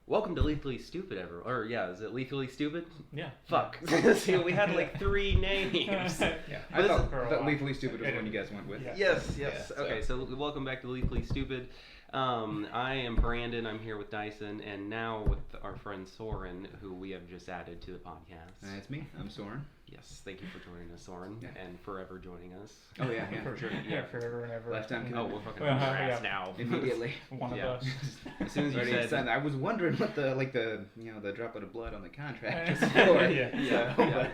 Welcome to Lethally Stupid, everyone. Or, yeah, is it Lethally Stupid? Yeah. Fuck. See, we had like 3 names. Yeah, I thought Lethally Stupid was the one you guys went with. Yeah. Yes. Okay, so welcome back to Lethally Stupid. I am Brandon. I'm here with Dyson, and now with our friend Soren, who we have just added to the podcast. That's me. I'm Soren. Yes, thank you for joining us, Soren, and forever joining us. Oh yeah, for sure. Yeah, forever and ever. Lifetime Oh, we're fucking on your ass now. Immediately. One of us. As soon as you said, I was wondering what the drop of blood on the contract is for. Yeah.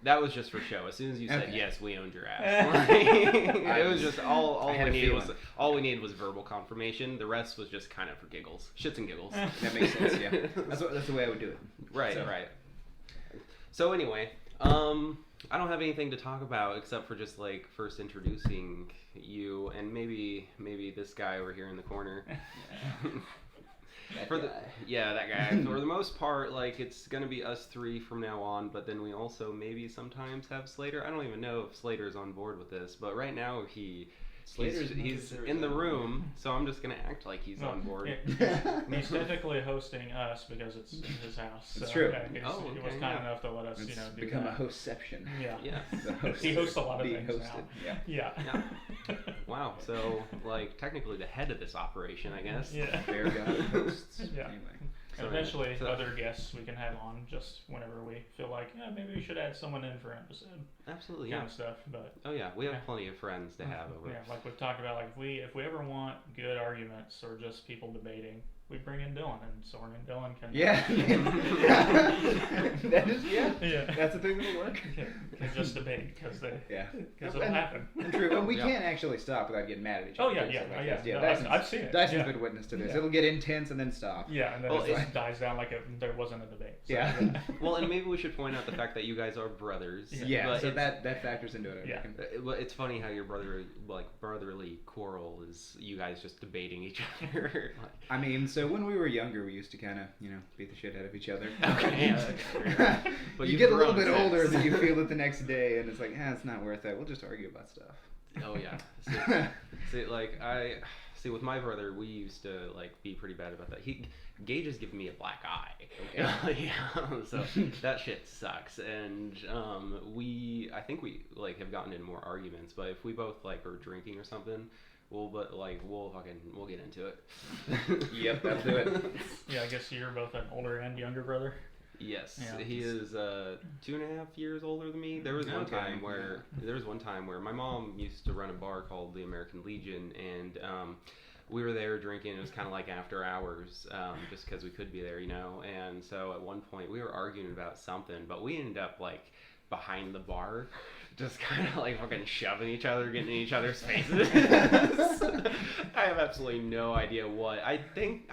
That was just for show. As soon as you said yes, we owned your ass. It was just all we needed was verbal confirmation. The rest was just kind of for giggles, shits and giggles. That makes sense. Yeah, that's the way I would do it. Right. So anyway, I don't have anything to talk about except for just like first introducing you and maybe this guy over here in the corner. That guy. For the most part, like, it's gonna be us 3 from now on, but then we also maybe sometimes have Slater. I don't even know if Slater's on board with this, but right now he's in the room, so I'm just gonna act like he's on board. He's technically hosting us because it's in his house. It's true. He was kind enough to let us, do become that. a hostception. Yeah. He hosts a lot of things hosted. now. Yeah. Wow. So, like, technically the head of this operation, I guess. Yeah. Fair God hosts. Yeah. Anyway. So eventually, other guests we can have on just whenever we feel like, maybe we should add someone in for an episode. Absolutely, kind of stuff. But we have plenty of friends to have over. Yeah, like we've talked about, like if we ever want good arguments or just people debating, we bring in Dylan, and Soren and Dylan can. Yeah. That's the thing that'll work. Can just debate because it'll happen. True, and we can't actually stop without getting mad at each other. I've seen it. Dyson's been witness to this. Yeah. It'll get intense and then stop. Yeah, and then it dies down like there wasn't a debate. So. Yeah. Well, and maybe we should point out the fact that you guys are brothers. Yeah. So that factors into it. But it's funny how your brotherly quarrel is you guys just debating each other. I mean, so when we were younger, we used to kind of, beat the shit out of each other. Okay. But you get a little bit older, then you feel it the next day, and it's like, it's not worth it. We'll just argue about stuff. Oh yeah. See, with my brother, we used to be pretty bad about that. Gage has given me a black eye. Okay. So that shit sucks, and I think we have gotten in more arguments. But if we both are drinking or something, we'll get into it. Yep, that'll do it. Yeah, I guess you're both an older and younger brother. Yes, he is 2.5 years older than me. There was one time where my mom used to run a bar called the American Legion, and we were there drinking. It was kind of like after hours, just because we could be there, And so at one point we were arguing about something, but we ended up behind the bar, just kind of fucking shoving each other, getting in each other's faces. I have absolutely no idea what. I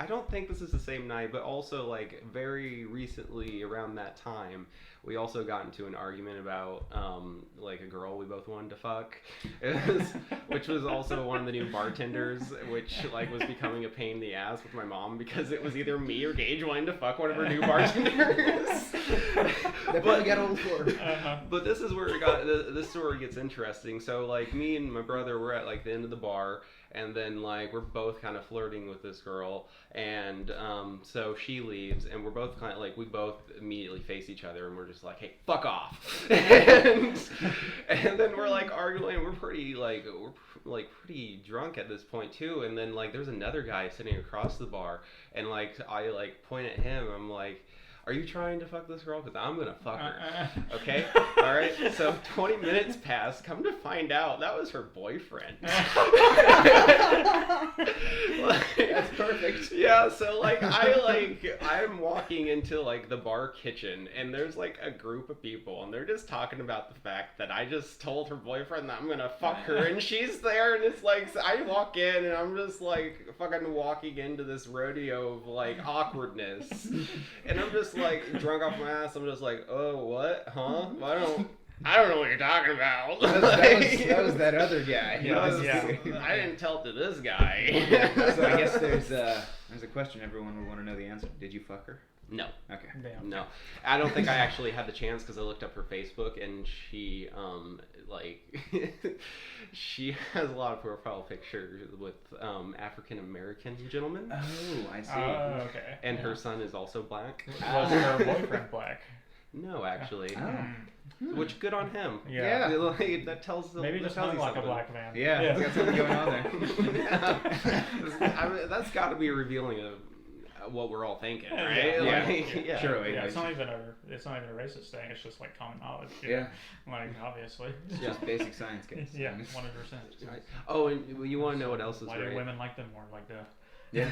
don't think this is the same night, but also very recently around that time, we also got into an argument about a girl we both wanted to fuck, which was also one of the new bartenders, which was becoming a pain in the ass with my mom because it was either me or Gage wanting to fuck one of her new bartenders. They probably got old for. But this is where this story gets interesting. So me and my brother were at the end of the bar, and then we're both kind of flirting with this girl, and so she leaves, and we're both kind of we both immediately face each other, and we're just hey, fuck off. and then we're arguing. We're pretty pretty drunk at this point too, and then there's another guy sitting across the bar, and I point at him. I'm like, are you trying to fuck this girl? Because I'm going to fuck her. Okay? All right? So 20 minutes pass. Come to find out, that was her boyfriend. That's perfect. Yeah, so I'm walking into the bar kitchen, and there's a group of people, and they're just talking about the fact that I just told her boyfriend that I'm going to fuck her, and she's there, and it's I walk in, and I'm just fucking walking into this rodeo of awkwardness. And I'm just drunk off my ass. I'm just oh, what? Huh? I don't know what you're talking about. That was that other guy. I didn't tell it to this guy. So I guess there's a question everyone would want to know the answer. Did you fuck her? No. Okay. No. I don't think I actually had the chance because I looked up her Facebook, and she like she has a lot of profile pictures with African American gentlemen. Oh, I see. Okay. And her son is also black. Was her boyfriend black? No, actually. Oh. Which good on him. Yeah. Like, that tells Maybe that just tells hung you like something. a black man. Yeah, he's got something going on there. I mean, that's got to be revealing of what we're all thinking, Yeah. right? Yeah. Like, yeah. Surely. Yeah, it's not even a racist thing. It's just like common knowledge. Yeah. Like obviously. It's just basic science, kids. Yeah, 100%. Right. Oh, and you want to know what else is Why great? do women like them more? Like the. Yeah.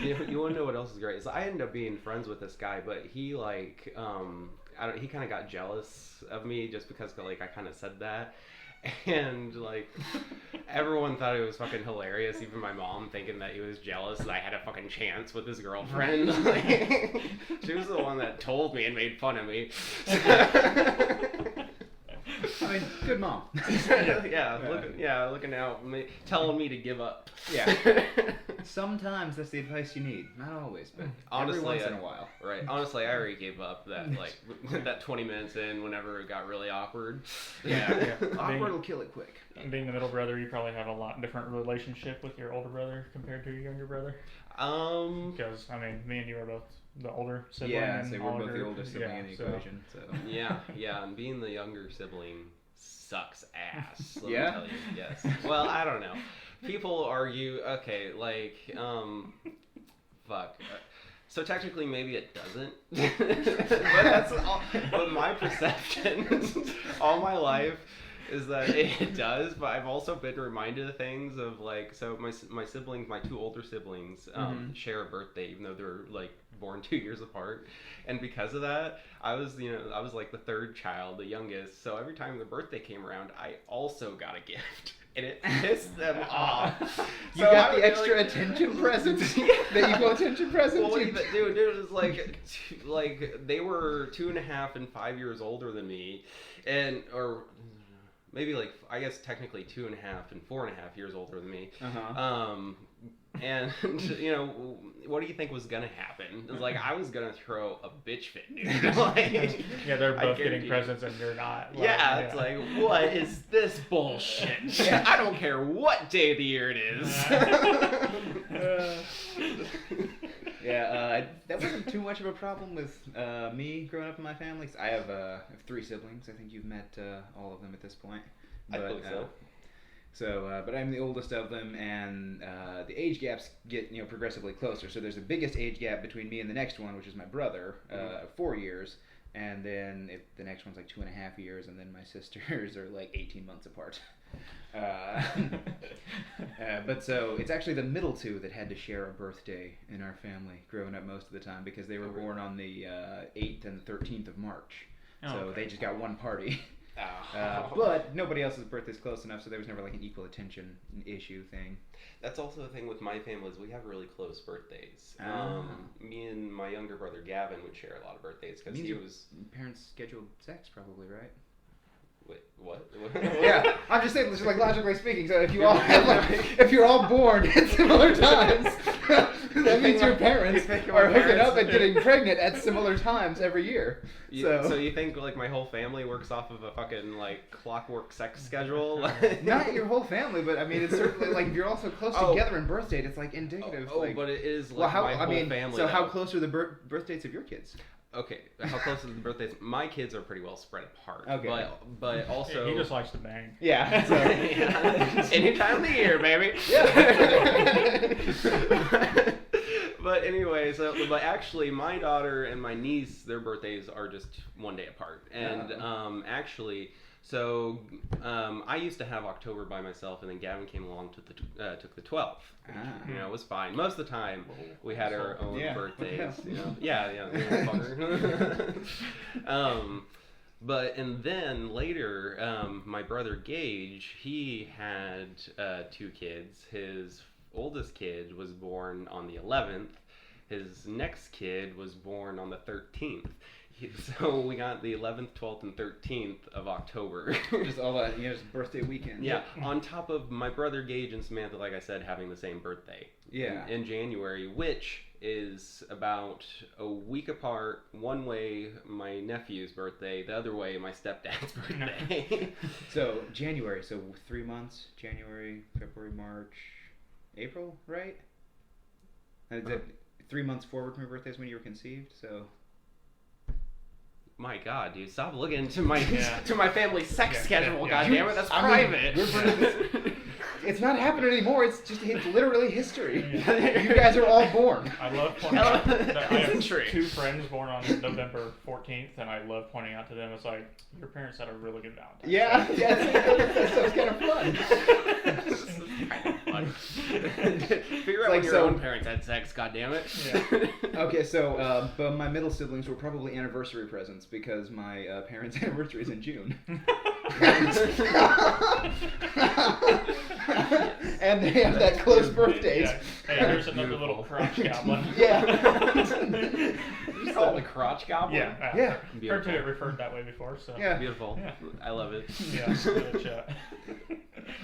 you want to know what else is great? So I ended up being friends with this guy, but he like he kind of got jealous of me just because like I kind of said that. And like everyone thought it was fucking hilarious, even my mom thinking that he was jealous that I had a fucking chance with his girlfriend. Like, she was the one that told me and made fun of me. I mean, good mom. Looking out, telling me to give up. Yeah. Sometimes that's the advice you need. Not always, but Honestly, every once in a while. Right. Honestly, I already gave up that like that 20 minutes in whenever it got really awkward. Yeah. Awkward will kill it quick. Being the middle brother, you probably have a lot different relationship with your older brother compared to your younger brother. Because I mean, me and you are both the older sibling. Yeah, and so we're both older- the older sibling yeah, in the so- equation. So. Yeah, and being the younger sibling sucks ass. Let Yeah? me tell you. Yes. Well, I don't know. People argue. Okay, like fuck. So technically, maybe it doesn't. But that's all. But my perception, all my life, is that it does. But I've also been reminded of things of like, so my siblings, my two older siblings, share a birthday, even though they're like born 2 years apart. And because of that, I was like the third child, the youngest. So every time their birthday came around, I also got a gift. And it pissed them off. You got the extra attention presents. The equal attention presents. Well, dude, it was like they were 2.5 and 5 years older than me, or maybe like I guess technically 2.5 and 4.5 years older than me. And you know, what do you think was gonna happen? It was like I was gonna throw a bitch fit, dude. Like, yeah, they're I both getting guarantee presents and you're not. Like, yeah, it's like, what is this bullshit? I don't care what day of the year it is. That wasn't too much of a problem with me growing up in my family. 'Cause I have 3 siblings. I think you've met all of them at this point. I believe so. But I'm the oldest of them, and the age gaps get progressively closer. So there's the biggest age gap between me and the next one, which is my brother, 4 years, and then the next one's like 2.5 years, and then my sisters are like 18 months apart. But so it's actually the middle two that had to share a birthday in our family growing up most of the time because they were born on the 8th and 13th of March. So they just got one party. But nobody else's birthday's close enough, so there was never like an equal attention issue thing. That's also the thing with my family is we have really close birthdays. Me and my younger brother Gavin would share a lot of birthdays because he was. Parents scheduled sex, probably, right? Wait, what? Yeah, I'm just saying, just like logically speaking. So if you all have if you're all born at similar times, that means your parents are hooking up and getting pregnant at similar times every year. So you think like my whole family works off of a fucking like clockwork sex schedule? Not your whole family, but I mean it's certainly like if you're all so close together in birth date, it's like indicative. But it is like my whole family. So how close are the birth dates of your kids? Okay, how close are the birthdays? My kids are pretty well spread apart. Okay. But also... He just likes to bang. Yeah. So. Any time of the year, baby. Yeah. But anyway, but actually my daughter and my niece, their birthdays are just one day apart. And actually... So I used to have October by myself, and then Gavin came along, took the 12th. Which, it was fine. Most of the time, we had our own birthdays. And then later, my brother Gage, he had 2 kids. His oldest kid was born on the 11th. His next kid was born on the 13th. So we got the 11th, 12th, and 13th of October. Just all that, just birthday weekend. Yeah, on top of my brother Gage and Samantha, like I said, having the same birthday. Yeah. In January, which is about a week apart. One way, my nephew's birthday. The other way, my stepdad's birthday. So January, so 3 months. January, February, March, April, right? 3 months forward from your birthday is when you were conceived, so... My God, dude! Stop looking to my to my family's sex schedule. God damn it, that's private. It's not happening anymore. It's literally history. Yeah. You guys are all born. I love pointing out that I have two friends born on November 14th, and I love pointing out to them, it's like, your parents had a really good Valentine's Day. That sounds kind of fun. Figure out when your own parents had sex, God damn it. Yeah. Okay, so but my middle siblings were probably anniversary presents because my parents' anniversary is in June. And they have that close birthdays. Yeah. Hey, there's another little crotch goblin. Yeah. You call it a crotch goblin? Yeah. Heard it referred that way before. So. Yeah. Beautiful. Yeah. I love it. Yeah.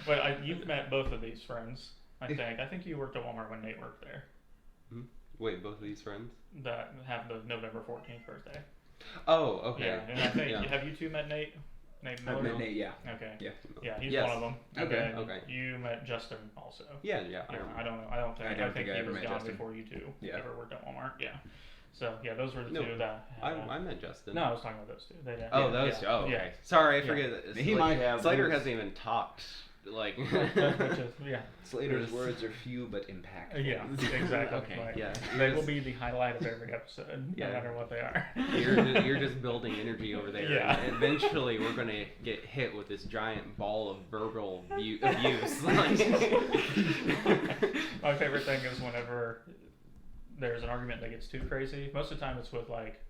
But you've met both of these friends, I think. I think you worked at Walmart when Nate worked there. Mm-hmm. Wait, both of these friends? That have the November 14th birthday. Oh, okay. Yeah, and I think, have you two met Nate? Nate Miller? I've met Nate, yeah. Okay. Yeah, he's one of them. Okay. You met Justin also. Yeah. I don't think he was gone Justin. Before you two ever worked at Walmart. Yeah. So those were the two that. I met Justin. No, I was talking about those two. Those two. Oh, okay. Sorry, I forget that. He might have. Slater hasn't even talked. Like. Slater's words are few but impactful. Yeah, exactly. Okay. Right. Yeah. They will be the highlight of every episode, no matter what they are. You're just building energy over there. Yeah. And eventually, we're gonna get hit with this giant ball of verbal abuse. My favorite thing is whenever there's an argument that gets too crazy. Most of the time, it's with like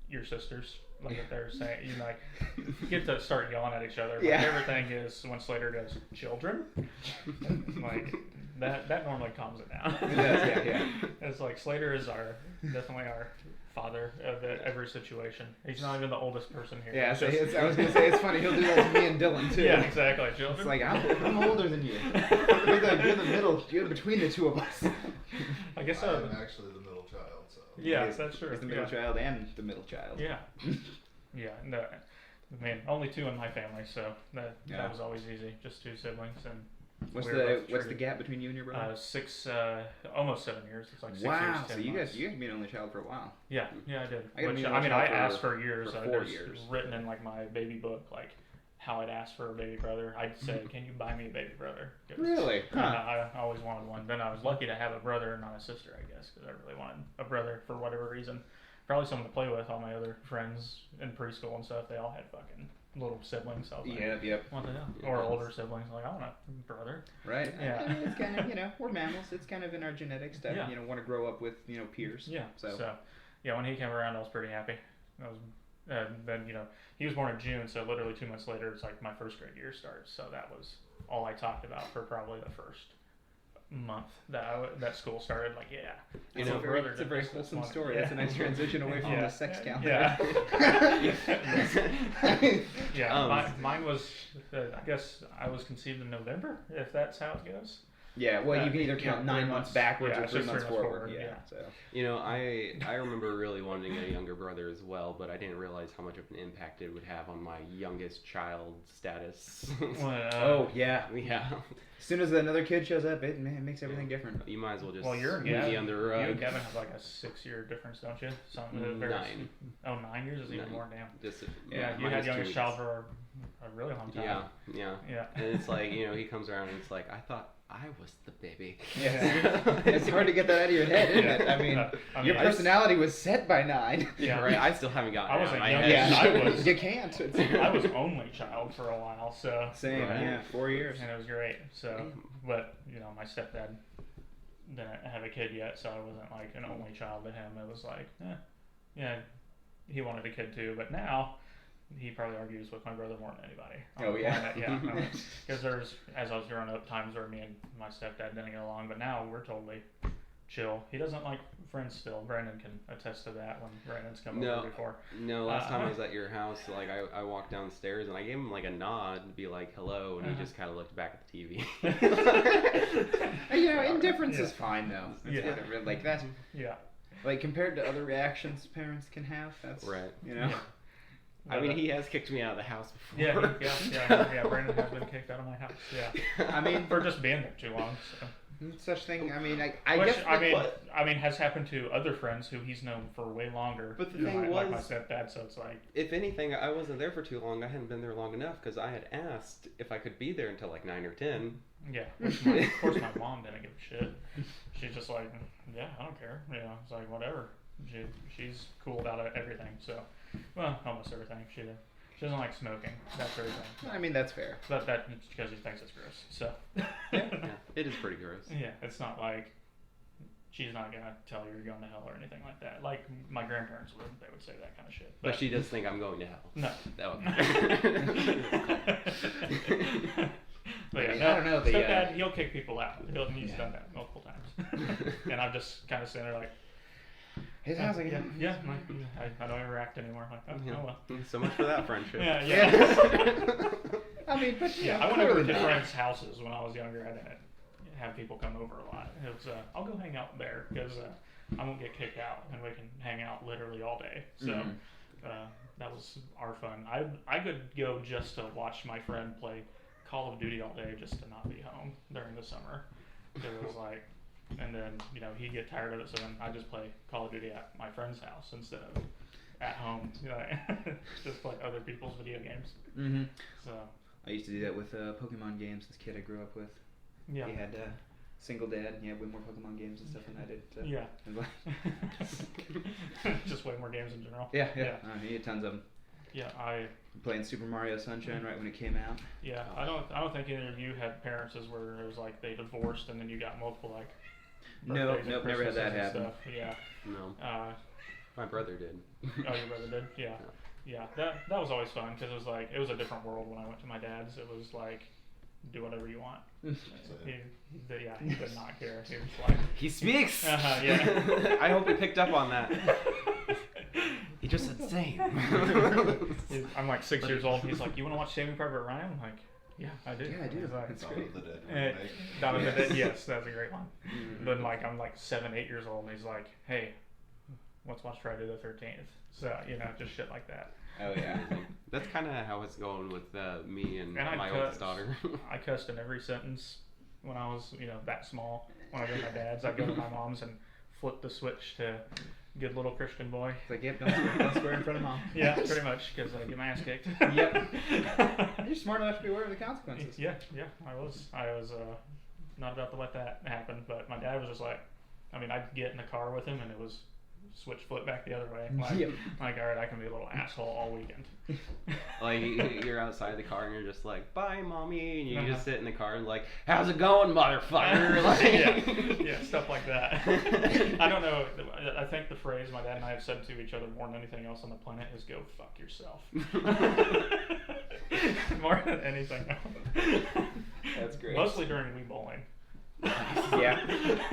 your sisters. Like if they're saying, you get to start yelling at each other. My favorite thing is when Slater goes, "Children," like that normally calms it down. Yeah. It's like Slater is definitely our father of every situation. He's not even the oldest person here. Yeah, I was gonna say it's funny. He'll do that to me and Dylan too. Yeah, exactly. Children. It's like I'm older than you. You're the middle. You're between the two of us. I guess I'm actually the middle child. So. Yeah, that's true. He's the middle child and the middle child. Yeah. No, I mean, only two in my family, so that was always easy. Just two siblings, and what's the gap between you and your brother? 6, almost 7 years. It's like 6 years. Wow, 10 so you months. guys been an only child for a while. Yeah, I did. I asked for years. For 4 years. Written in like my baby book, like how I'd ask for a baby brother. I'd say, "Can you buy me a baby brother?" Really? Huh. I always wanted one. Then I was lucky to have a brother and not a sister, I guess, because I really wanted a brother for whatever reason. Probably someone to play with. All my other friends in preschool and stuff, they all had fucking little siblings. So I was like, Yep. What the hell? Or older siblings. Like, I want a brother. Right. Yeah. I mean, it's kind of, we're mammals. It's kind of in our genetics to, want to grow up with, peers. Yeah. So when he came around, I was pretty happy. Then, he was born in June, so literally 2 months later, it's like my first grade year starts. So that was all I talked about for probably the first month that school started. Like, it's a very wholesome story. That's a nice transition away from the sex calendar. Mine was I guess I was conceived in November, if that's how it goes. Yeah, well, you can either count 9 months backwards or 3 months forward. So. I remember really wanting a younger brother as well, but I didn't realize how much of an impact it would have on my youngest child status. Yeah. As soon as another kid shows up, it makes everything different. You might as well just sweep me under the rug. You and Gavin have like a 6-year difference, don't you? 9. Oh, 9 years is even more, damn. You had youngest child for a really long time. Yeah. And it's like, he comes around and it's like, I thought I was the baby. Yeah. It's hard to get that out of your head, isn't it? I mean, your personality was set by 9. Yeah, right. I still haven't gotten it out of my head. Yeah, you can't. I was only child for a while, so. Same, right. 4 years. And it was great. So, but, my stepdad didn't have a kid yet, so I wasn't like an only child to him. It was like, he wanted a kid too, but now he probably argues with my brother more than anybody. Oh, yeah. Because there's, as I was growing up, times where me and my stepdad didn't get along, but now we're totally chill. He doesn't like friends still. Brandon can attest to that when Brandon's come over before. No, last time I was at your house, like I walked downstairs and I gave him like a nod and be like hello, and he just kind of looked back at the TV. Indifference is fine though. Like that's like compared to other reactions parents can have. That's right. Yeah. I mean, he has kicked me out of the house before. Yeah. Brandon has been kicked out of my house. Yeah. I mean, for just being there too long. So. Such thing. I mean, I Which, guess. I mean, has happened to other friends who he's known for way longer. But the thing was, like my stepdad. So it's like, if anything, I wasn't there for too long. I hadn't been there long enough because I had asked if I could be there until like 9 or 10. Yeah. Of course, my mom didn't give a shit. She's just like, yeah, I don't care. It's like whatever. She's cool about everything. So, well, almost everything. She doesn't like smoking. That's everything. I mean, that's fair. But that's because she thinks it's gross. So. Yeah, it is pretty gross. Yeah, it's not like she's not gonna tell you you're going to hell or anything like that. Like my grandparents would. They would say that kind of shit. But she does think I'm going to hell. No. But yeah, I don't know. Stepdad, he'll kick people out. He's done that multiple times. And I'm just kind of sitting there like, his house again. Yeah. I don't interact anymore. Like, oh well. So much for that friendship. Yeah. I mean, but I went over to friends' houses when I was younger. I didn't have people come over a lot. It was I'll go hang out there because I won't get kicked out, and we can hang out literally all day. So that was our fun. I could go just to watch my friend play Call of Duty all day just to not be home during the summer. It was like. And then, he'd get tired of it, so then I just play Call of Duty at my friend's house instead of at home. Just play other people's video games. Mm-hmm. So I used to do that with Pokemon games. This kid I grew up with. Yeah. He had single dad, and he had way more Pokemon games and stuff than I did. So. Yeah. Just way more games in general. Yeah. He had tons of them. Yeah, playing Super Mario Sunshine right when it came out. Yeah, I don't think either of you had parents where it was like they divorced and then you got multiple like. Nope, never had that happen. Stuff. Yeah. No. My brother did. Oh, your brother did? Yeah. That was always fun because it was a different world when I went to my dad's. It was like, do whatever you want. He did not care. He was like, he speaks. Yeah. I hope he picked up on that. He just said same. I'm like 6 years old. He's like, you want to watch Saving Private Ryan? I'm like. Yeah, I do. Yeah, I do. Like, it's Dawn of the Dead. Dawn of the Dead, yes, that's a great one. But I'm like 7, 8 years old, and he's like, hey, let's watch Friday the 13th. So, just shit like that. Oh, yeah. That's kind of how it's going with me and my oldest daughter. I cussed in every sentence when I was, that small. When I go to my dad's, I'd go to my mom's and flip the switch to good little Christian boy. It's like, yep, don't swear in front of mom. Yeah, pretty much, because I get my ass kicked. Yep. You're smart enough to be aware of the consequences. Yeah, I was not about to let that happen, but my dad was just like, I'd get in the car with him and it was switch flip back the other way. Like, all right, I can be a little asshole all weekend. Like, you're outside the car and you're just like, bye, mommy, and you just sit in the car and like, how's it going, motherfucker? Like, yeah, stuff like that. I don't know. I think the phrase my dad and I have said to each other more than anything else on the planet is "go fuck yourself." More than anything else. That's great. Mostly during Wii bowling. Yeah.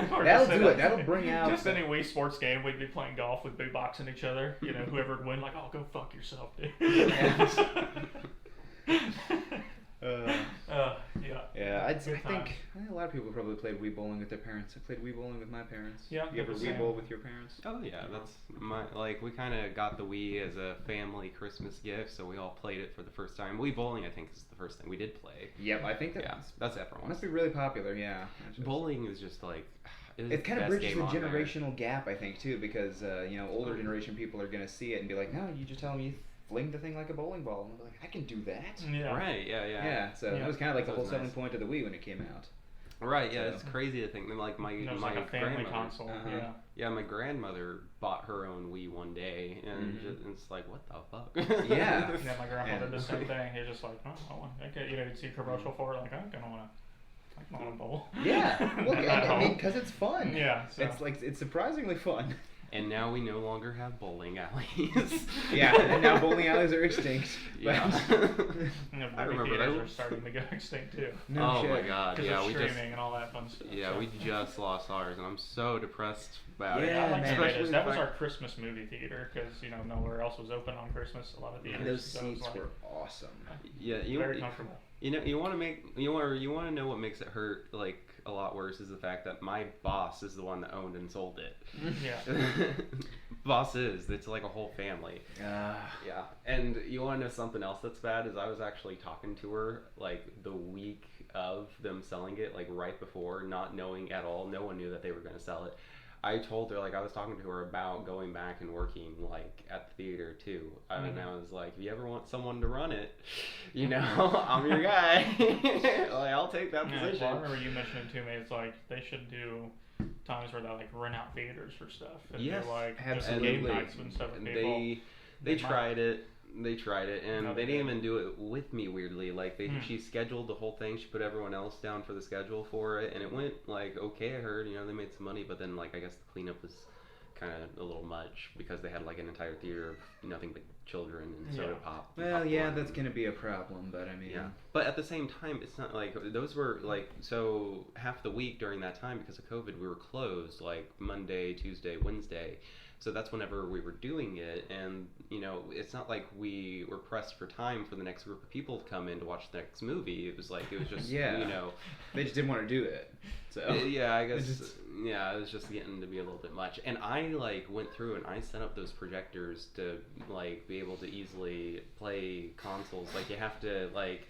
That'll do it. That'll bring out. Just any Wii sports game, we'd be playing golf, we'd be boxing each other. Whoever would win, like, oh, go fuck yourself, dude. I think a lot of people probably played Wii bowling with their parents. I played Wii bowling with my parents. Yeah. You ever Wii bowl with your parents? Oh yeah, that's we kind of got the Wii as a family Christmas gift, so we all played it for the first time. Wii bowling, I think, is the first thing we did play. Yep, I think that's everyone. Must be really popular. Yeah. Bowling is just like. It kind of bridges the generational gap, I think, too, because older generation people are gonna see it and be like, no, you just tell them you fling the thing like a bowling ball, and I'm like, I can do that. Yeah. Right. Yeah. Yeah. So that was kind of like the whole selling point of the Wii when it came out. Right. Yeah. It's crazy to think that like my like a family console. Yeah. Yeah. My grandmother bought her own Wii one day, and it's like, what the fuck? Yeah. Yeah. My grandpa did the same thing. He was just like, oh, okay, you'd see a commercial for it, like, I don't want to. Like bowl. Yeah, look, I mean, because it's fun. Yeah, so. It's surprisingly fun. And now we no longer have bowling alleys. Yeah, and now bowling alleys are extinct. Yeah. I remember those are starting to go extinct too. No shit. My god, yeah, we streaming just and all that fun stuff. Yeah, so. we just lost ours, and I'm so depressed about it. I like man. that was our Christmas movie theater because nowhere else was open on Christmas. A lot of theaters. And those so seats were awesome. Yeah, very comfortable. You want to know what makes it hurt like a lot worse is the fact that my boss is the one that owned and sold it. Yeah. Boss it's like a whole family. Yeah. And you want to know something else that's bad is I was actually talking to her like the week of them selling it, like right before, not knowing at all. No one knew that they were going to sell it. I told her, like, I was talking to her about going back and working, like, at the theater, too. And I was like, if you ever want someone to run it, I'm your guy. Like, I'll take that position. Well, I remember you mentioning to me, it's like, they should do times where they, like, rent out theaters for stuff. And yes, do, like, absolutely. Just game nights and stuff with people. They tried it. They tried it, and they didn't even do it with me, weirdly. Like, she scheduled the whole thing. She put everyone else down for the schedule for it, and it went, like, okay, I heard. They made some money, but then, like, I guess the cleanup was kind of a little much because they had, like, an entire theater of nothing but children and soda pop. Well, yeah, that's going to be a problem, but I mean... Yeah. But at the same time, it's not, like, those were, like, so half the week during that time, because of COVID, we were closed, like, Monday, Tuesday, Wednesday. So that's whenever we were doing it, and, it's not like we were pressed for time for the next group of people to come in to watch the next movie. It was just, They just didn't want to do it. So I guess, it was just getting to be a little bit much. And I, like, went through and I set up those projectors to, like, be able to easily play consoles. Like, you have to, like...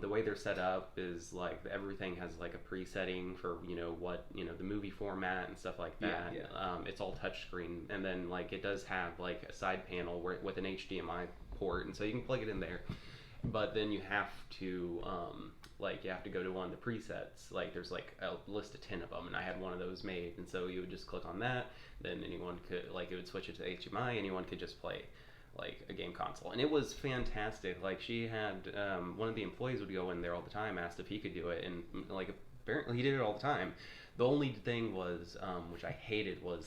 the way they're set up is like everything has like a presetting for what the movie format and stuff like that. It's all touchscreen, and then like it does have like a side panel with an HDMI port, and so you can plug it in there. But then you have to you have to go to one of the presets. Like there's like a list of 10 of them, and I had one of those made, and so you would just click on that. Then anyone could it would switch it to HDMI. Anyone could just play like a game console, and it was fantastic. Like she had one of the employees would go in there all the time, asked if he could do it, and like apparently he did it all the time. The only thing was which I hated was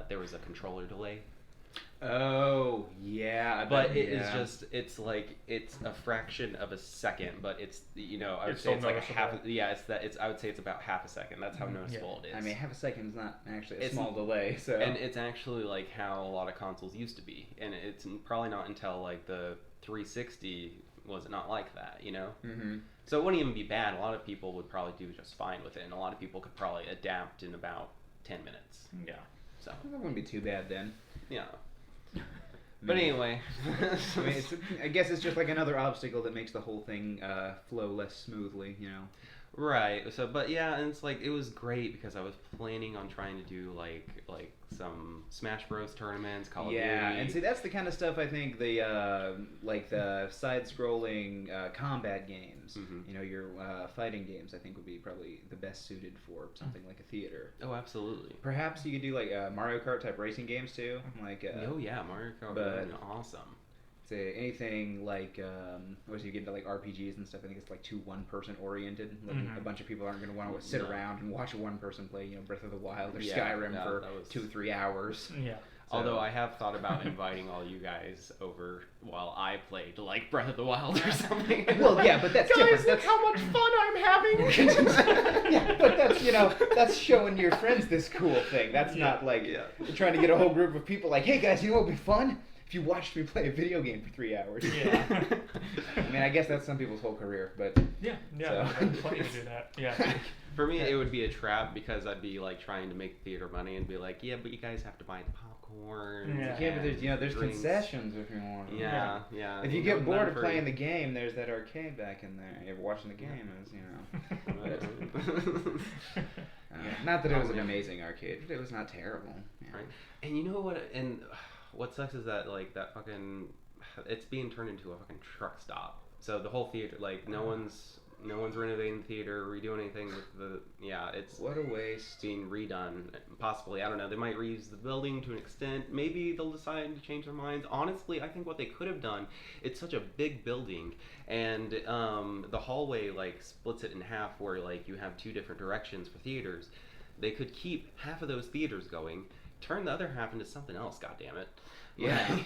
there was a controller delay. Oh yeah, but it's like it's a fraction of a second, but it's I would say it's like a half. Yeah, I would say it's about half a second. That's how noticeable it is. I mean, half a second is not actually a small delay. So and it's actually like how a lot of consoles used to be, and it's probably not until like the 360 was not like that. Mm-hmm. So it wouldn't even be bad. A lot of people would probably do just fine with it, and a lot of people could probably adapt in about 10 minutes. Yeah. So that wouldn't be too bad then. Yeah. But anyway, I guess it's just like another obstacle that makes the whole thing flow less smoothly, Right. So, but yeah, and it's like it was great because I was planning on trying to do like some Smash Bros tournaments, Call of Duty. Yeah, and see that's the kind of stuff I think the the side-scrolling combat games, your fighting games, I think would be probably the best suited for something like a theater. Oh, absolutely. Perhaps you could do like Mario Kart type racing games too, like. Oh yeah, Mario Kart would be awesome. Say anything like once you get into like RPGs and stuff, I think it's like too one-person oriented. Like a bunch of people aren't going to want to sit around and watch one person play, Breath of the Wild or Skyrim for 2-3 hours. Yeah. So. Although I have thought about inviting all you guys over while I played like Breath of the Wild or something. Well, yeah, but that's different. Look how much fun I'm having. Yeah, but that's that's showing your friends this cool thing. That's not like you're trying to get a whole group of people like, hey guys, what would be fun? If you watched me play a video game for 3 hours. Yeah. I mean, I guess that's some people's whole career, but... Yeah, plenty to do that. Yeah. For me, it would be a trap because I'd be, like, trying to make theater money and be like, yeah, but you guys have to buy the popcorn. Yeah, but there's concessions if you want. Yeah. If you get bored of playing the game, there's that arcade back in there. If watching the game not that it was an amazing arcade, but it was not terrible. Yeah. Right. And you know what... And... What sucks is that like that fucking it's being turned into a fucking truck stop. So the whole theater, like no one's renovating the theater, redoing anything with the it's what a waste. Being redone. Possibly, I don't know. They might reuse the building to an extent. Maybe they'll decide to change their minds. Honestly, I think what they could have done. It's such a big building, and the hallway like splits it in half, where like you have two different directions for theaters. they could keep half of those theaters going, turn the other half into something else. God damn it! Yeah.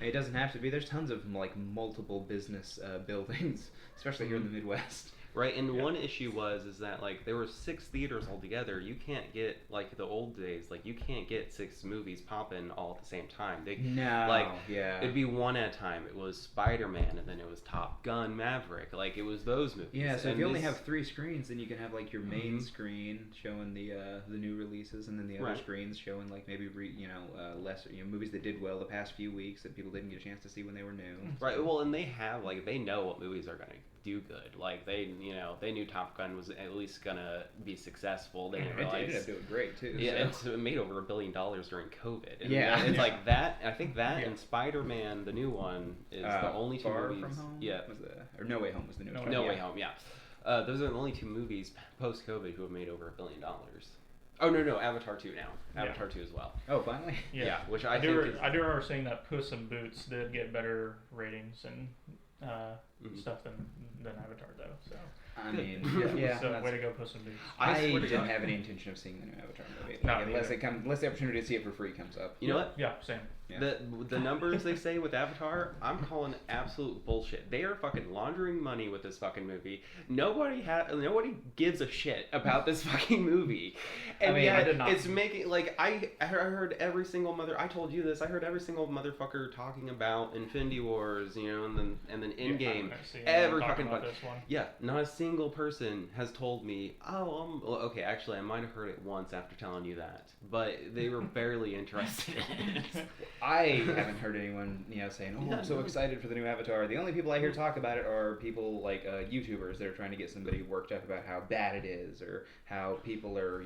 It doesn't have to be. There's tons of like multiple business buildings, especially here in the Midwest. Right, and one issue is that like there were 6 theaters altogether. You can't get like the old days, like you can't get 6 movies popping all at the same time. It'd be one at a time. It was Spider-Man, and then it was Top Gun, Maverick. Like it was those movies. Yeah, so if you only have 3 screens, then you can have like your main screen showing the new releases, and then the other screens showing like maybe lesser movies that did well the past few weeks that people didn't get a chance to see when they were new. Right. Well, and they know what movies are gonna do good. Like they knew Top Gun was at least gonna be successful. They didn't realize it ended up doing great too. Yeah, it made over $1 billion during COVID. And it's like that. I think that and Spider-Man, the new one, is the only 2 Far movies. From Home? Yeah, or No Way Home was the new one. No Way Home. Yeah, those are the only 2 movies post-COVID who have made over $1 billion. Oh no, Avatar 2 now. Avatar 2 as well. Oh, finally. Yeah, which I do remember seeing that Puss in Boots did get better ratings and stuff than Avatar though. So I mean, so way to go, Puss in Boots. I didn't have any intention of seeing the new Avatar movie, unless the opportunity to see it for free comes up. You know what? Yeah, same. Yeah. The numbers they say with Avatar, I'm calling absolute bullshit. They are fucking laundering money with this fucking movie. Nobody gives a shit about this fucking movie. And it's making like I heard every single I told you this. I heard every single motherfucker talking about Infinity Wars, and then Endgame. Every fucking this one. Yeah, not a single person has told me. Okay, actually, I might have heard it once after telling you that, but they were barely interested in it. I haven't heard anyone, saying, I'm so excited for the new Avatar. The only people I hear talk about it are people like YouTubers that are trying to get somebody worked up about how bad it is, or how people are,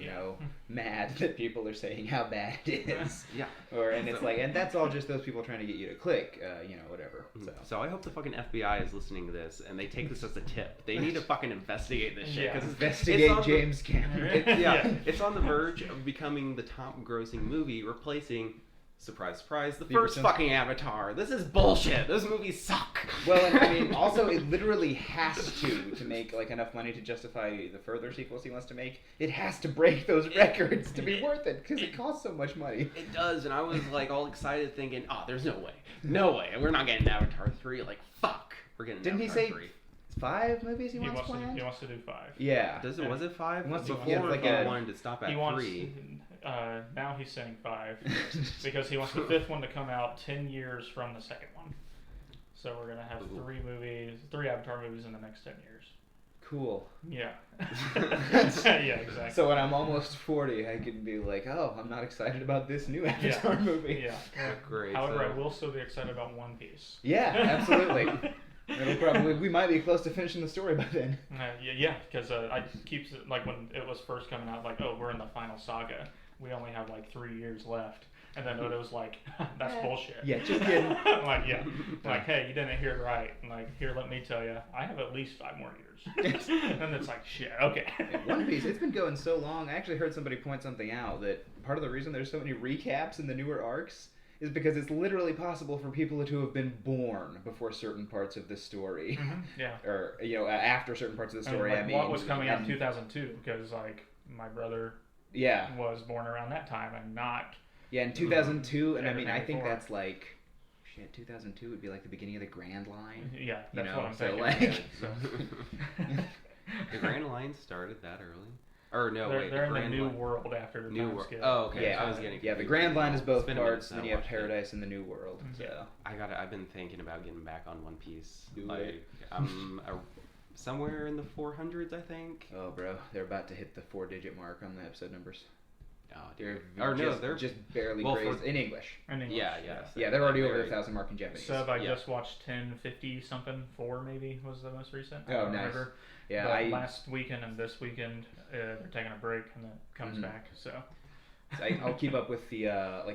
mad that people are saying how bad it is. Yeah. And it's like, and that's all just those people trying to get you to click, whatever. So I hope the fucking FBI is listening to this and they take this as a tip. They need to fucking investigate this shit. Because investigate James Cameron. It's on the verge of becoming the top grossing movie, replacing, surprise, surprise, the first fucking Avatar. This is bullshit. Those movies suck. Well, and I mean, also, it literally has to make like enough money to justify the further sequels he wants to make. It has to break those records to be worth it, because it costs so much money. It does, and I was like all excited thinking, there's no way, we're not getting Avatar 3. Like, fuck, we're getting Avatar 3. Didn't he say 5 movies he wants planned? He wants to do 5. Yeah. Was it 5? He wants Before he wanted to stop at 3. Now he's saying 5 because he wants the 5th one to come out 10 years from the 2nd one. So we're gonna have 3 Avatar movies in the next 10 years. Cool. Yeah. Yeah, exactly. So when I'm almost 40, I can be like, I'm not excited about this new Avatar movie. Yeah. Great. However, I will still be excited about One Piece. Yeah, absolutely. We might be close to finishing the story by then. Because I keep like when it was first coming out, like, we're in the final saga. We only have like 3 years left, and then Oda was like, "That's bullshit." Yeah, just kidding. Hey, you didn't hear it right. Like, here, let me tell you, I have at least 5 more years. And it's like, shit. Okay. One Piece, it's been going so long. I actually heard somebody point something out that part of the reason there's so many recaps in the newer arcs is because it's literally possible for people to have been born before certain parts of the story. Mm-hmm. Yeah. Or, after certain parts of the story. What was coming out in 2002, because, like, my brother was born around that time and not... Yeah, in 2002, and I mean, I think that's like... Shit, 2002 would be like the beginning of the Grand Line. Yeah, that's what I'm thinking. The Grand Line started that early? Or no, they're in the New World after the time skip. Oh, okay. Yeah, I was getting the Grand Line is both parts, and then you have Paradise and the New World. So I've been thinking about getting back on One Piece. I'm somewhere in the 400s, I think. Oh, bro, they're about to hit the 4-digit mark on the episode numbers. Oh, they're just barely grazed in English. Yeah, they're already over the 1,000 mark in Japanese. Sub, I just watched 1050 something. 4 maybe was the most recent. Oh, nice. Remember. Yeah, last weekend and this weekend they're taking a break and it comes back. So I'll keep up with the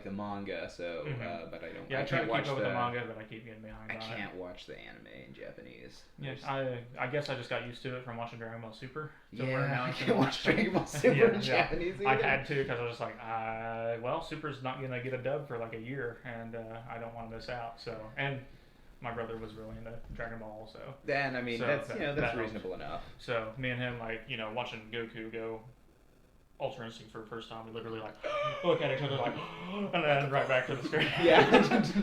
the manga. So, but I don't. Yeah, I try can't to watch keep up with the manga, but I keep getting behind. I can't watch the anime in Japanese. Yeah, I guess I just got used to it from watching Dragon Ball Super. So now I can't watch Dragon Ball Super in Japanese either. I had to because I was just like, Super's not gonna get a dub for like a year, and I don't want to miss out. So my brother was really into Dragon Ball, so. Then that's reasonable enough. So me and him, watching Goku go Ultra Instinct for the first time, we literally like look at each other like, and then right back to the screen. Yeah.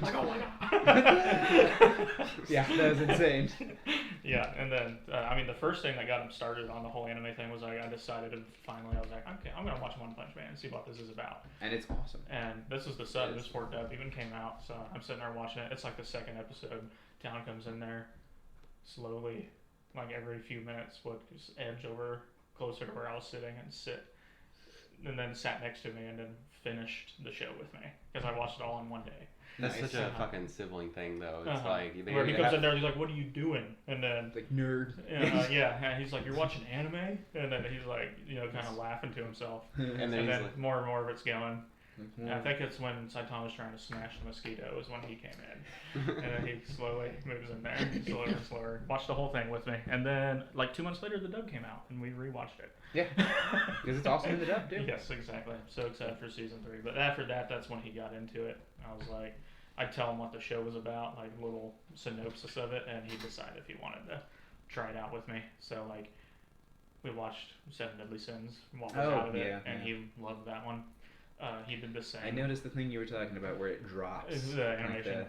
Like, oh my god. Yeah, that was insane. Yeah, and then I mean the first thing that got him started on the whole anime thing was like I decided to finally I was like okay, I'm gonna watch One Punch Man and see what this is about. And it's awesome. And this is the sub. This port dub even came out, so I'm sitting there watching it. It's like the second episode. Town comes in there slowly, like every few minutes, would just edge over closer to where I was sitting and then sat next to me and then finished the show with me because I watched it all in one day. That's such a fucking sibling thing, though. It's like where he comes in there, he's like, "What are you doing?" And then like nerd. Yeah, and he's like, "You're watching anime," and then he's like, kind of laughing to himself. And then like, more and more of it's going. And I think it's when Saitama's trying to smash the mosquito is when he came in, and then he slowly moves in there, slower and slower. Watched the whole thing with me, and then like 2 months later, the dub came out, and we rewatched it. Yeah, because it's awesome in the dub too. Yes, exactly. I'm so excited for season 3. But after that, that's when he got into it. I was like, I'd tell him what the show was about, like a little synopsis of it, and he decided if he wanted to try it out with me. So like, we watched Seven Deadly Sins while we was out of it, and he loved that one. He did the same. I noticed the thing you were talking about where it drops. The animation,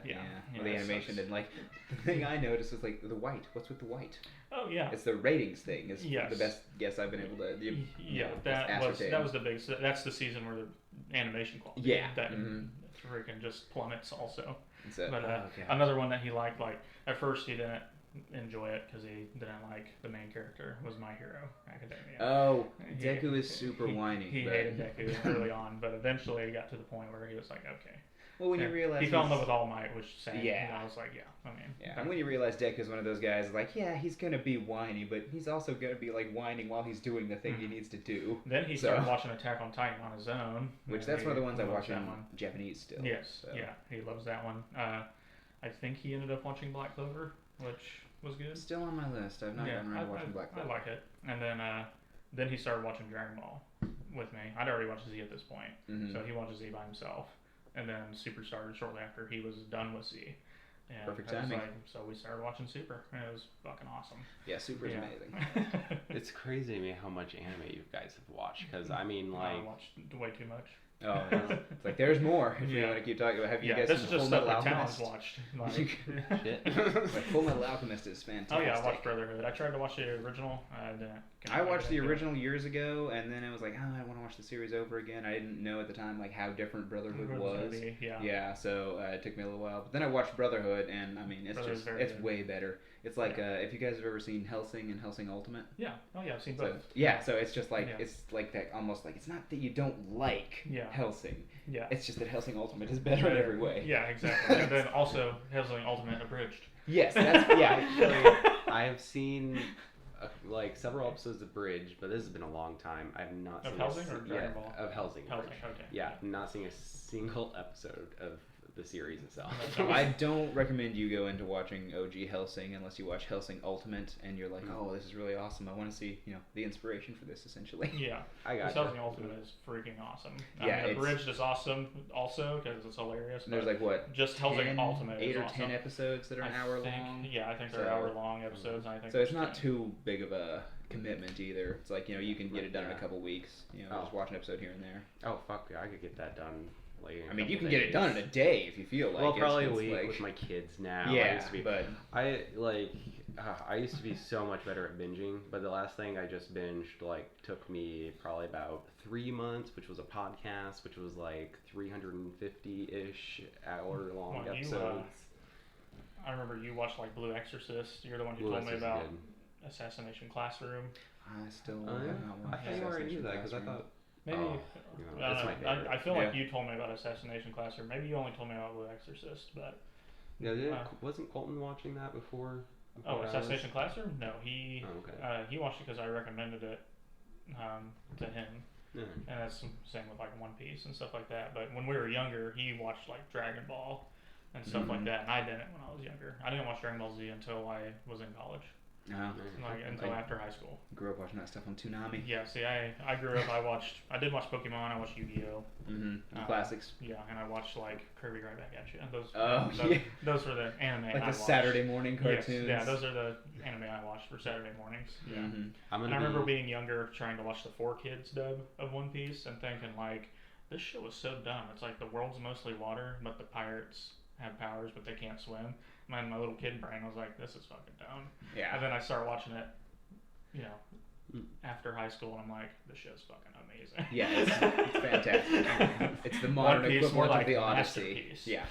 Well, the animation and like the thing I noticed was like the white. What's with the white? Oh yeah. It's the ratings thing. It's the best guess I've been able to. That was the big. That's the season where the animation quality. Yeah. That freaking just plummets also. So, but another one that he liked, like at first he didn't enjoy it because he didn't like the main character was My Hero Academia. Oh, Deku is super whiny. He hated Deku early on, but eventually it got to the point where he was like, okay. Well, when you realize he fell in love with All Might, which same. Yeah. And I was like, and when you realize Deku's one of those guys, like, yeah, he's gonna be whiny, but he's also gonna be like whining while he's doing the thing he needs to do. Then he started watching Attack on Titan on his own, which that's one of the ones I watch in Japanese still. Yes, so. Yeah, he loves that one. I think he ended up watching Black Clover, which was good. Still on my list. I've not gotten around to watching Black Clover. I like it. And then he started watching Dragon Ball with me. I'd already watched Z at this point, so he watched Z by himself. And then Super started shortly after he was done with Z. And perfect timing. So we started watching Super, and it was fucking awesome. Yeah, Super is amazing. It's crazy to me how much anime you guys have watched, because I mean, like... I watched way too much. Oh, it's like there's more if you want to keep talking about. Have you guys this seen is just Full stuff Metal that Alchemist? Talon's watched. Shit. Like Full Metal Alchemist is fantastic. Oh yeah, I watched Brotherhood. I tried to watch the original. I didn't. I watched the original years ago, and then I was like, oh, I want to watch the series over again. I didn't know at the time like how different Brotherhood was. Yeah, so it took me a little while. But then I watched Brotherhood, and I mean, it's way better. It's like if you guys have ever seen Hellsing and Hellsing Ultimate. Yeah. Oh yeah, I've seen both. So it's just like it's like that, almost like it's not that you don't like Hellsing. Yeah. It's just that Hellsing Ultimate is better in every way. Yeah, exactly. And then also Hellsing Ultimate abridged. Yes, that's I have seen like several episodes of Bridge, but this has been a long time. I have not seen Hellsing or Dragon Ball? Of Hellsing. Okay. Yeah, not seeing a single episode of the series itself. I don't recommend you go into watching OG Hellsing unless you watch Hellsing Ultimate and you're like, oh, this is really awesome. I want to see, the inspiration for this, essentially. Yeah, I got Hellsing Ultimate is freaking awesome. I mean, Abridged is awesome also because it's hilarious. There's like what? Just Hellsing Ultimate. 8 or awesome. 10 episodes that are an hour long. Yeah, I think they're hour-long episodes. I think so. It's not too big of a commitment either. It's like you can get it done in a couple weeks. Just watch an episode here and there. Oh fuck yeah, I could get that done. I mean, you can get it done in a day if you feel like. Well, probably a week with my kids now. Yeah, I used to be so much better at binging, but the last thing I just binged took me probably about 3 months, which was a podcast, which was like 350-ish hour-long episodes. I remember you watched like Blue Exorcist. You're the one who told me about Assassination Classroom. I still have not watched. I thought you already knew that because I thought. Maybe I feel like you told me about Assassination Classroom. Maybe you only told me about Blue Exorcist, but wasn't Colton watching that before? Assassination Classroom? No, he watched it because I recommended it to him, and that's the same with like One Piece and stuff like that. But when we were younger, he watched like Dragon Ball and stuff like that, and I didn't when I was younger. I didn't watch Dragon Ball Z until I was in college. Oh. Like until after high school. Grew up watching that stuff on Toonami. Yeah, see, I grew up. I did watch Pokemon. I watched Yu-Gi-Oh. Mm-hmm. Classics. Yeah, and I watched like Kirby Right Back at You. Those were the anime. Like I the watched. Saturday morning cartoons. Yes, yeah, those are the anime I watched for Saturday mornings. Yeah. Mm-hmm. And I remember being younger, trying to watch the 4Kids dub of One Piece, and thinking like, this show was so dumb. It's like the world's mostly water, but the pirates have powers, but they can't swim. My little kid brain was like, this is fucking dumb. Yeah. And then I started watching it, after high school, and I'm like, this show's fucking amazing. Yeah, it's fantastic. It's the modern equivalent of the Odyssey. Yeah.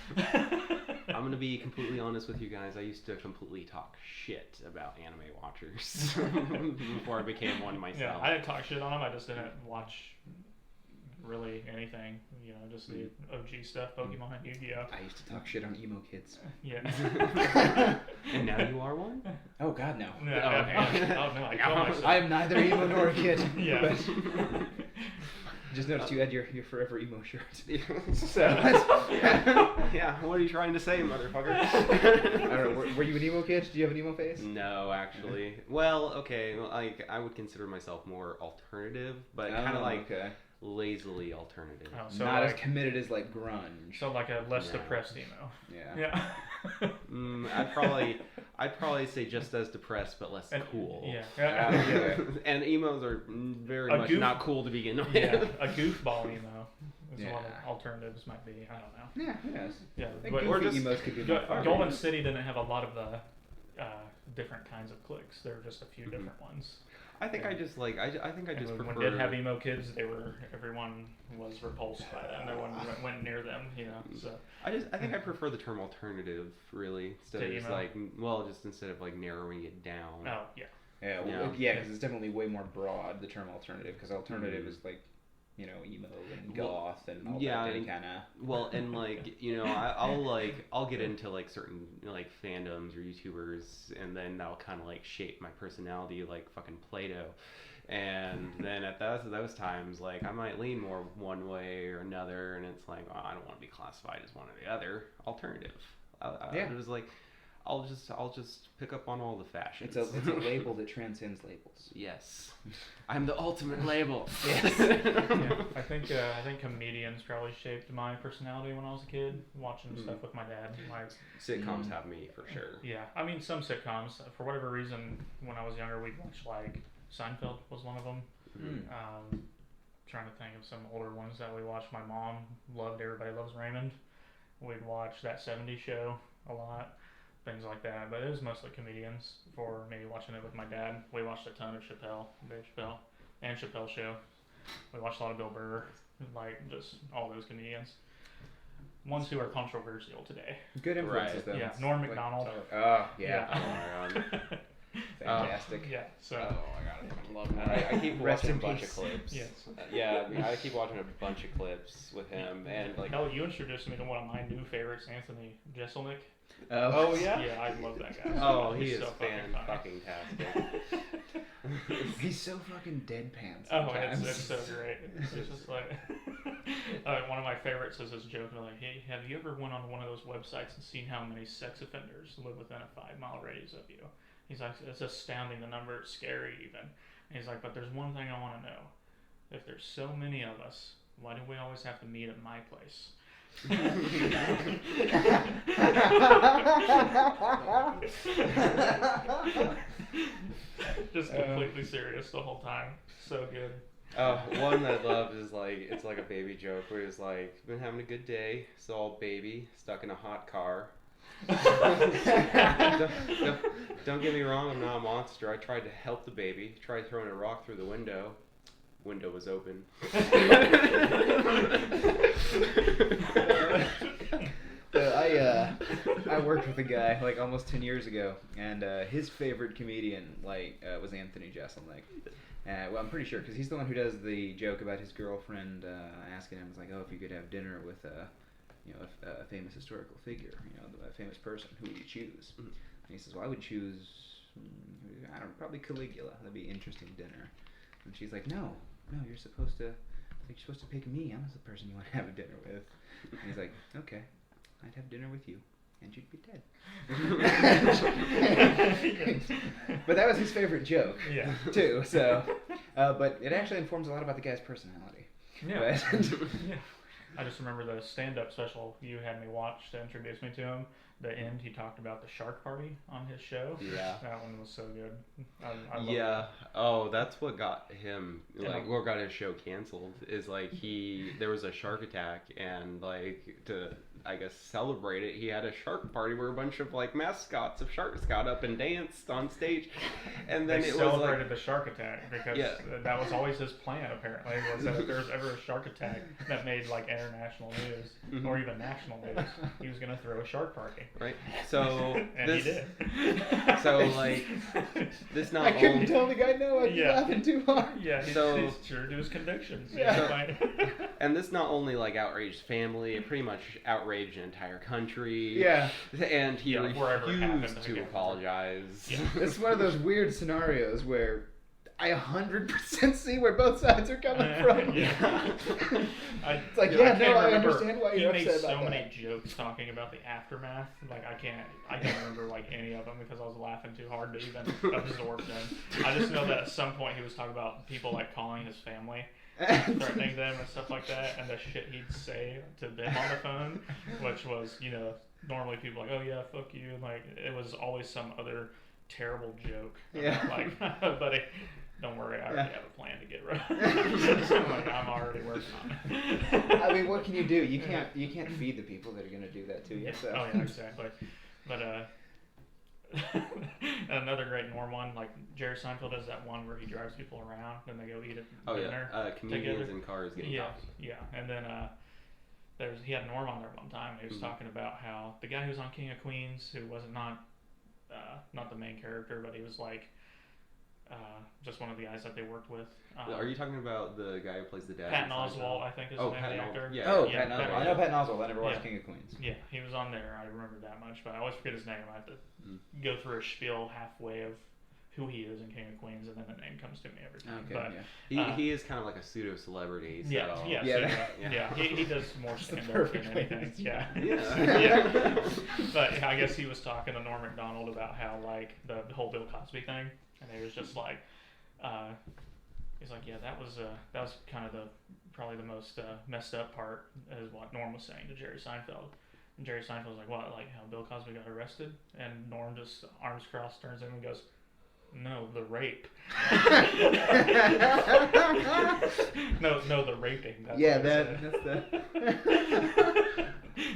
I'm gonna be completely honest with you guys. I used to completely talk shit about anime watchers before I became one myself. Yeah, I didn't talk shit on them. I just didn't watch really anything. Just the OG stuff, Pokemon and Yu-Gi-Oh. I used to talk shit on emo kids. Yeah. And now you are one? Oh God, no. No, I kill myself. I am neither emo nor a kid. Yeah. Just noticed you had your forever emo shirt. So, yeah, what are you trying to say, motherfucker? I don't know. Were you an emo kid? Do you have an emo face? No, actually. Well, okay. Like I would consider myself more alternative, but kind of like lazily alternative. Oh, so not as committed as like grunge. So like a less depressed emo. Yeah. I'd probably say just as depressed, but less cool. Yeah. And emos are very much not cool to begin with. Yeah, a goofball emo is what alternatives might be. I don't know. Yeah, who knows? Yeah, or just emos could be Golden City didn't have a lot of the different kinds of cliques. There were just a few different ones. I think I just prefer. When did have emo kids, everyone was repulsed by them. No one went near them, So I think I prefer the term alternative, really, instead of just instead of like narrowing it down. Oh yeah. Yeah, because it's definitely way more broad, the term alternative, because alternative is like, emo and goth and all that kind of. Well, and like, I'll get into like certain like fandoms or YouTubers, and then that'll kind of like shape my personality like fucking Play-Doh. And then at those times, like I might lean more one way or another, and it's like, I don't want to be classified as one or the other. Alternative. It was like, I'll just pick up on all the fashions. It's a label that transcends labels. Yes, I'm the ultimate label. Yes. Yeah, I think comedians probably shaped my personality when I was a kid, watching stuff with my dad. Sitcoms have me for sure. Yeah, I mean some sitcoms. For whatever reason, when I was younger, we'd watch like Seinfeld was one of them. Trying to think of some older ones that we watched. My mom loved Everybody Loves Raymond. We'd watch That 70s Show a lot. Things like that, but it was mostly comedians for me watching it with my dad. We watched a ton of Dave Chappelle, and Chappelle Show. We watched a lot of Bill Burr, like just all those comedians. Ones who are controversial today. Good influences, though. Yeah, Norm Macdonald. Oh, yeah. Oh my god. Fantastic. Yeah, so. Oh my god, I love that. I keep watching a bunch of clips. Yes. I keep watching a bunch of clips with him, and like. Hell, you introduced me to one of my new favorites, Anthony Jeselnik. Oh yeah? Yeah, I love that guy. Oh, he is so fan-fucking-tastic. He's so fucking deadpan sometimes. It's so great. It's just like... one of my favorites is his joke, like, hey, have you ever went on one of those websites and seen how many sex offenders live within a 5-mile radius of you? He's like, it's astounding, the number, it's scary even. And he's like, but there's one thing I want to know. If there's so many of us, why do we always have to meet at my place? Just completely serious the whole time. So good. One that I love is like, it's like a baby joke where he's like, been having a good day, saw a baby stuck in a hot car. Don't get me wrong, I'm not a monster. I tried to help the baby, tried throwing a rock through the window. Window was open. I worked with a guy like almost 10 years ago, and his favorite comedian was Anthony Jeselnik. Well, I'm pretty sure because he's the one who does the joke about his girlfriend asking him, like, "Oh, if you could have dinner with a famous historical figure, a famous person, who would you choose?" And he says, "Well, I would choose, probably Caligula. That'd be an interesting dinner." And she's like, No, you're supposed to pick me. I'm the person you want to have a dinner with." And he's like, "Okay, I'd have dinner with you." and you'd be dead. But that was his favorite joke, too. So, but it actually informs a lot about the guy's personality. Yeah. Yeah. I just remember the stand-up special you had me watch to introduce me to him. The end, he talked about the shark party on his show. Yeah. That one was so good. I love that. Oh, that's what got him, what got his show canceled, is there was a shark attack, and to, I guess, celebrate it, he had a shark party where a bunch of mascots of sharks got up and danced on stage, and then they celebrated the shark attack because that was always his plan, apparently, was that if there was ever a shark attack that made international news or even national news, he was going to throw a shark party. Right. So and he did. So this not. I couldn't tell the guy no. I'd be laughing too hard. Yeah. He's true to his convictions. Yeah. And this not only outraged family, it pretty much outraged an entire country. Yeah. And he refused to apologize. Yeah. It's one of those weird scenarios where I 100% see where both sides are coming from. Yeah. It's I understand why you're upset about that. He made so many jokes talking about the aftermath. I can't remember any of them because I was laughing too hard to even absorb them. I just know that at some point he was talking about people calling his family, threatening them and stuff like that, and the shit he'd say to them on the phone, which was, normally people oh yeah, fuck you. It was always some other terrible joke. About, buddy, don't worry, I already have a plan to get rid of so I'm already working on it. I mean, what can you do? You can't feed the people that are going to do that to you. Yeah. So. Oh yeah, exactly. But another great Norm one, Jerry Seinfeld does that one where he drives people around and they go eat at dinner. Comedians together. in cars getting coffee. Yeah, and then he had Norm on there one time. And he was talking about how the guy who was on King of Queens, who was not the main character, but he was just one of the guys that they worked with. Are you talking about the guy who plays the dad? Patton Oswalt, I think is the name of the actor. Yeah. Patton Oswalt. I know Patton Oswalt. I never watched King of Queens. Yeah, he was on there. I remember that much, but I always forget his name. I have to go through a spiel halfway of who he is in King of Queens, and then the name comes to me every time. Okay, but he is kind of like a pseudo celebrity. So. He does more stand-up than anything. Yeah. But I guess he was talking to Norm Macdonald about how the whole Bill Cosby thing, and he was just he's that was kind of probably the most messed up part, is what Norm was saying to Jerry Seinfeld. And Jerry Seinfeld was what, how Bill Cosby got arrested? And Norm just, arms crossed, turns in and goes, no, the rape. no, the raping. That's that's the...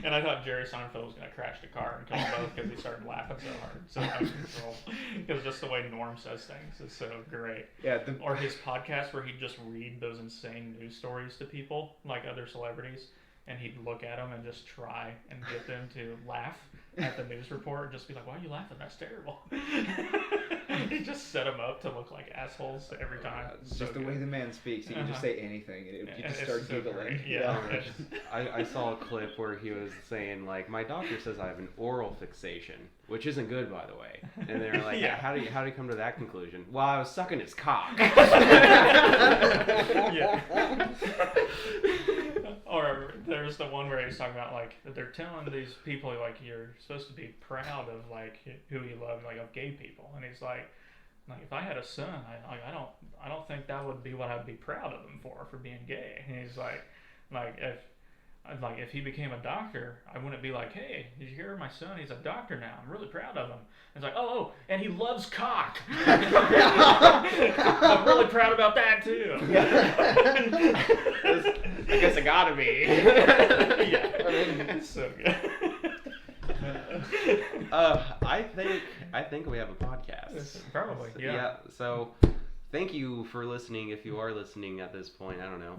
And I thought Jerry Seinfeld was going to crash the car and kill them both because he started laughing so hard. So out of control. Because just the way Norm says things is so great. Yeah. Or his podcast where he'd just read those insane news stories to people, like other celebrities, and he'd look at them and just try and get them to laugh at the news report and just be like, why are you laughing? That's terrible. He just set them up to look like assholes every time. It's just the way the man speaks. He can just say anything and you just start giggling. I saw a clip where he was saying, my doctor says I have an oral fixation, which isn't good, by the way. And they were like, how do you come to that conclusion? Well, I was sucking his cock. Or there's the one where he's talking about they're telling these people you're supposed to be proud of who you love, of gay people, and he's like if I had a son, I don't think that would be what I'd be proud of him for being gay. And he's if he became a doctor, I wouldn't be hey, did you hear my son? He's a doctor now. I'm really proud of him. And it's oh, and he loves cock. I'm really proud about that too. I guess it gotta be. Yeah, it's so good. I think we have a podcast. Probably, yeah. Yeah. So, thank you for listening. If you are listening at this point, I don't know.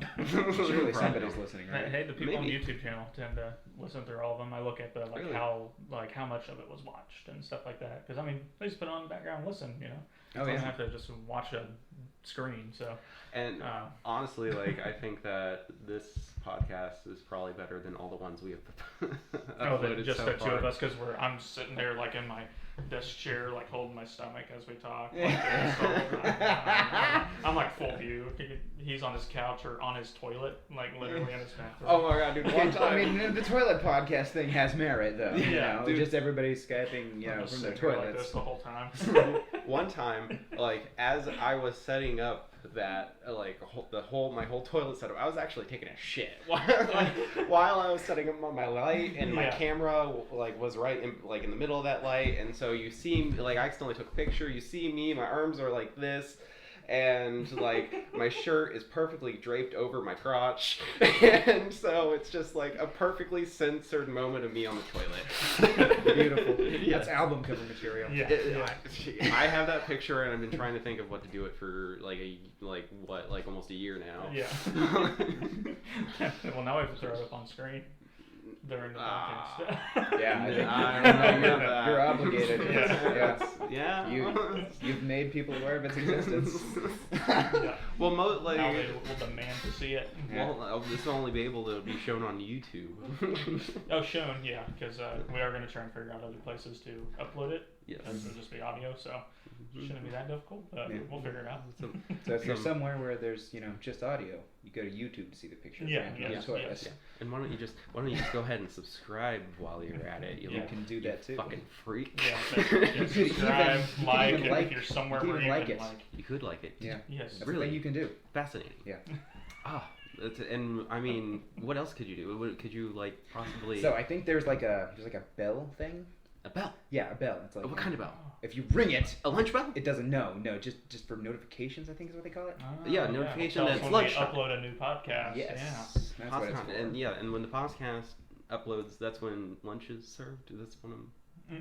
Surely somebody's listening, right? Hey, the people on the YouTube channel tend to listen through all of them. I look at the really? how much of it was watched and stuff like that. Because they just put it on the background and listen. Oh, don't have to just watch a screen. So. And honestly, I think that this podcast is probably better than all the ones we have uploaded just so the far. two of us, because I'm sitting there in my desk chair, like holding my stomach as we talk. I'm like full view. He's on his couch or on his toilet, like literally in his bathroom. Oh my god, dude! One time. I mean, the toilet podcast thing has merit, though. Yeah, you know, just everybody Skyping, you know, from their toilets. Like this the whole time. One time, like as I was setting up that, like my whole toilet setup, I was actually taking a shit while I was setting up my light, and my camera like was right in the middle of that light, and so you see, like I accidentally took a picture. You see me, my arms are like this. And like my shirt is perfectly draped over my crotch, and so it's just like a perfectly censored moment of me on the toilet. Beautiful. Yeah. That's album cover material. Yeah. I have that picture, and I've been trying to think of what to do it for like almost a year now. Yeah. Well, now we have to throw it up on screen during the podcast. I think you're obligated. Yeah. You've made people aware of its existence. Well, now they will demand to see it. Well, this will only be able to be shown on YouTube. Oh, shown, yeah, because we are going to try and figure out other places to upload it. Yes. It'll just be audio, so it shouldn't be that difficult, but we'll figure it out. So if you're somewhere where there's, you know, just audio, you go to YouTube to see the picture. Yeah. And why don't you just go ahead and subscribe while you're at it? You can do that too. Fucking freak. Yeah, subscribe, like, and if you're somewhere where you like can it. You could like it. Yeah. Yes. That's really you can do. Fascinating. Yeah. And I mean, what else could you do? Could you like possibly? So I think there's like a bell thing. A bell? Yeah, a bell. It's like what kind of bell? If you ring it, a lunch bell? It doesn't. No, just for notifications. I think is what they call it. Yeah, notification that's that's when we lunchtime. upload a new podcast. Yes. Yeah. That's what it's for. And when the podcast uploads, that's when lunch is served. That's when I'm.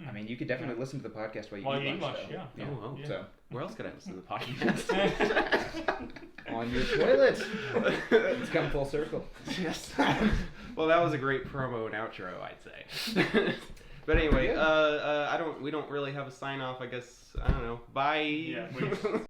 I mean, you could definitely listen to the podcast while you eat lunch. Yeah. Oh, well. So where else could I listen to the podcast? On your toilet. It's come full circle. Yes. Well, that was a great promo and outro, I'd say. But anyway, we don't really have a sign off. I guess I don't know. Bye. Yeah.